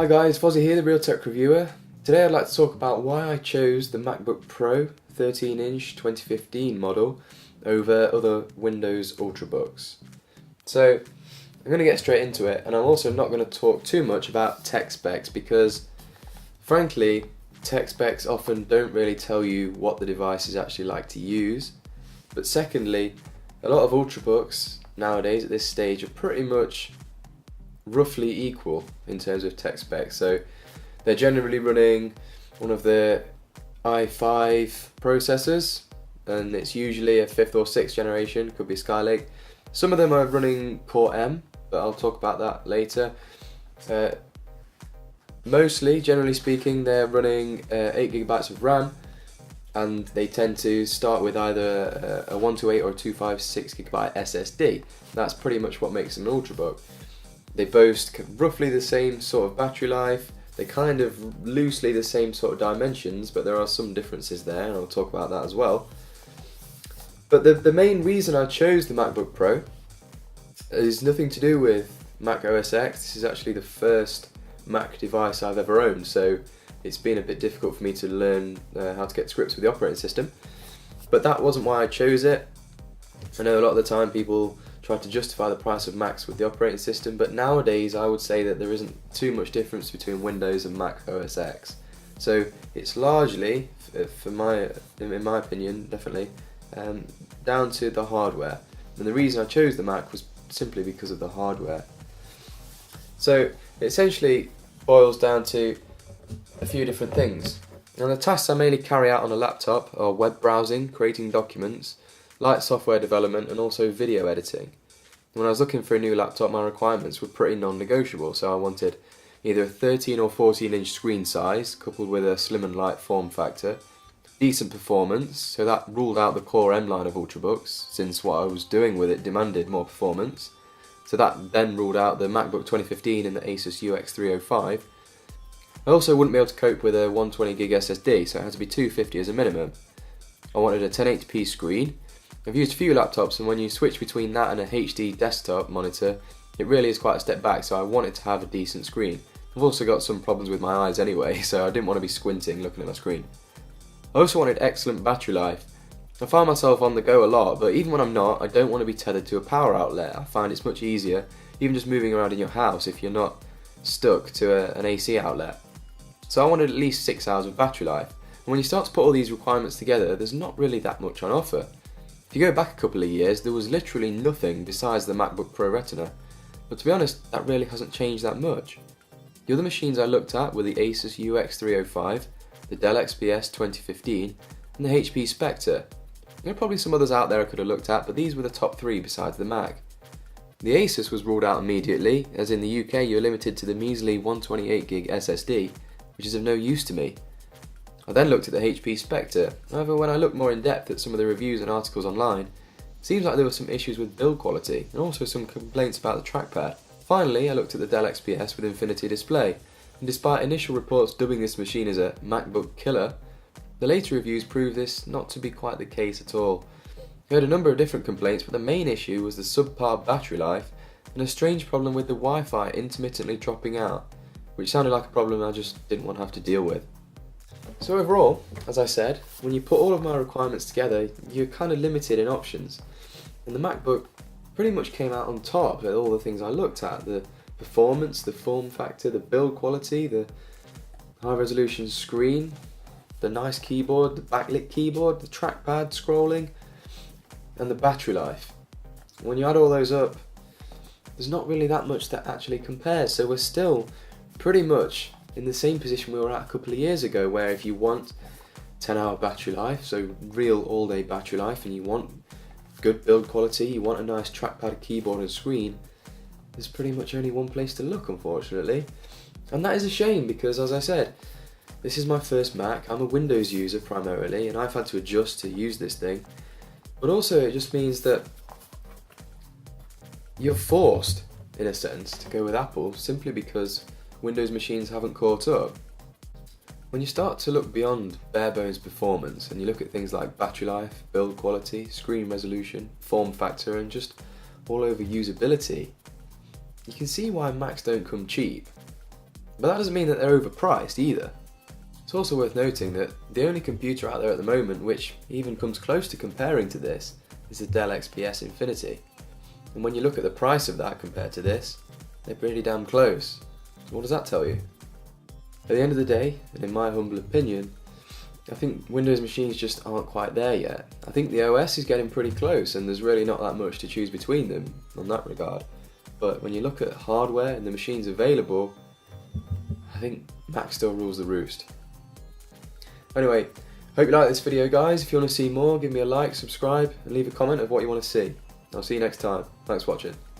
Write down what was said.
Hi guys, Fozzie here, the Real Tech Reviewer. Today I'd like to talk about why I chose the MacBook Pro 13-inch 2015 model over other Windows Ultrabooks. So I'm going to get straight into it, and I'm also not going to talk too much about tech specs because frankly tech specs often don't really tell you what the device is actually like to use. But secondly, a lot of Ultrabooks nowadays at this stage are pretty much roughly equal in terms of tech specs. So they're generally running one of the i5 processors, and it's usually a 5th or 6th generation, could be Skylake. Some of them are running Core M, but I'll talk about that later. Mostly, generally speaking, they're running 8GB of RAM, and they tend to start with either a 128 or a 256GB SSD. That's pretty much what makes them an Ultrabook. They boast roughly the same sort of battery life. They're kind of loosely the same sort of dimensions, but there are some differences there, and I'll talk about that as well. But the main reason I chose the MacBook Pro is nothing to do with Mac OS X. This is actually the first Mac device I've ever owned, so it's been a bit difficult for me to learn how to get to grips with the operating system. But that wasn't why I chose it. I know a lot of the time people try to justify the price of Macs with the operating system, but nowadays I would say that there isn't too much difference between Windows and Mac OS X. So it's largely, in my opinion, definitely, down to the hardware. And the reason I chose the Mac was simply because of the hardware. So it essentially boils down to a few different things. Now the tasks I mainly carry out on a laptop are web browsing, creating documents, light software development, and also video editing. When I was looking for a new laptop, my requirements were pretty non-negotiable, so I wanted either a 13 or 14-inch screen size coupled with a slim and light form factor, decent performance, so that ruled out the Core M line of Ultrabooks since what I was doing with it demanded more performance, so that then ruled out the MacBook 2015 and the Asus UX305. I also wouldn't be able to cope with a 120GB SSD, so it had to be 250 as a minimum. I wanted a 1080p screen. I've used a few laptops, and when you switch between that and a HD desktop monitor, it really is quite a step back, so I wanted to have a decent screen. I've also got some problems with my eyes anyway, so I didn't want to be squinting looking at my screen. I also wanted excellent battery life. I find myself on the go a lot, but even when I'm not, I don't want to be tethered to a power outlet. I find it's much easier, even just moving around in your house, if you're not stuck to an AC outlet. So I wanted at least 6 hours of battery life. And when you start to put all these requirements together, there's not really that much on offer. If you go back a couple of years, there was literally nothing besides the MacBook Pro Retina, but to be honest, that really hasn't changed that much. The other machines I looked at were the Asus UX305, the Dell XPS 2015, and the HP Spectre. There are probably some others out there I could have looked at, but these were the top 3 besides the Mac. The Asus was ruled out immediately, as in the UK you're limited to the measly 128GB SSD, which is of no use to me. I then looked at the HP Spectre. However, when I looked more in depth at some of the reviews and articles online, it seems like there were some issues with build quality and also some complaints about the trackpad. Finally, I looked at the Dell XPS with Infinity Display, and despite initial reports dubbing this machine as a MacBook killer, the later reviews proved this not to be quite the case at all. I heard a number of different complaints, but the main issue was the subpar battery life and a strange problem with the Wi-Fi intermittently dropping out, which sounded like a problem I just didn't want to have to deal with. So overall, as I said, when you put all of my requirements together, you're kind of limited in options. And the MacBook pretty much came out on top with all the things I looked at: the performance, the form factor, the build quality, the high resolution screen, the nice keyboard, the backlit keyboard, the trackpad scrolling, and the battery life. When you add all those up, there's not really that much that actually compares, so we're still pretty much in the same position we were at a couple of years ago, where if you want 10-hour battery life, so real all-day battery life, and you want good build quality, you want a nice trackpad, keyboard and screen, there's pretty much only one place to look, unfortunately. And that is a shame because, as I said, this is my first Mac. I'm a Windows user primarily, and I've had to adjust to use this thing. But also it just means that you're forced, in a sense, to go with Apple simply because Windows machines haven't caught up. When you start to look beyond bare bones performance and you look at things like battery life, build quality, screen resolution, form factor, and just all over usability, you can see why Macs don't come cheap. But that doesn't mean that they're overpriced either. It's also worth noting that the only computer out there at the moment which even comes close to comparing to this is the Dell XPS Infinity. And when you look at the price of that compared to this, they're pretty damn close. So what does that tell you? At the end of the day, and in my humble opinion, I think Windows machines just aren't quite there yet. I think the OS is getting pretty close and there's really not that much to choose between them on that regard. But when you look at hardware and the machines available, I think Mac still rules the roost. Anyway, hope you like this video guys. If you want to see more, give me a like, subscribe and leave a comment of what you want to see. I'll see you next time. Thanks for watching.